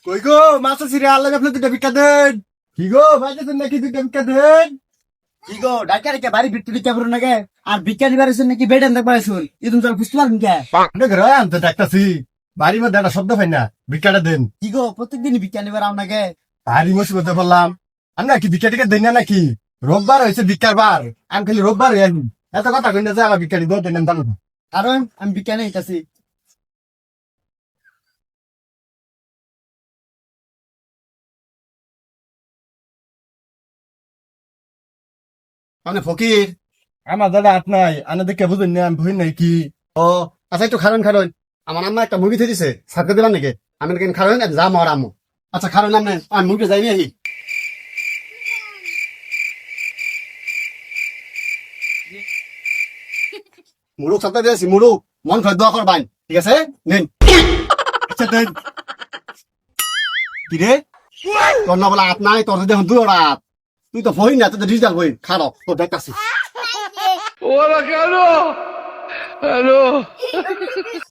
কই গো মাছ ছিড়ে আল্লাহ আপনি দুটা ভিক্ষা দেন। কি গো ভাইতেছেন নাকি দুটা ভিক্ষা দেন? কি গো ডাক্তার কে বাড়ি ভিতরে কে করো নাকি আর ভিক্ষা দিবার আছেন নাকি বেড আনতে পারেছুন ইদুন তোর বুঝতে পারবেন কে আপনি ঘরে আনতে ডাকতাছি, বাড়ির মধ্যে একটা শব্দ পাই না, ভিক্ষাটা দেন। কি গো প্রত্যেকদিন ভিক্ষা নিবার আপনাকে ভারী মুসিবতে বললাম, আমরা কি ভিক্ষা টিকা দেন না নাকি? রোববার হয়েছে ভিক্ষার বার, আমি খালি রোববার আনি। এত কথা কই না যে আমার ভিক্ষা দিব দেন জানো না। কারণ আমি ভিক্ষা নেই কাছে মানে ফকির আমার দাদা হাত নাই, আনা দেখে বুঝুন না আমি ভুল নাই কি? ও আচ্ছা, একটু খারণ খারণ, আমার আম্মা একটা মুভি দিছে সাথে দিলাম নাকি? আমি কিন্তু খারণ যা মর আম্মু। আচ্ছা খারণ আমি মুভি যাই নাকি? মুরুক সাথে দিয়েছি, মুরুক মন খয় দোয়া করবাই, ঠিক আছে নিন। আচ্ছা দেন। কি রে তোর না বলে হাত নাই, তোর যদি এখন দুই রাত, তুই তো বই না, তুই তো ডিজিটাল বই খারো তোর দেখাচ্ছি। Hola, Carlos. Aló.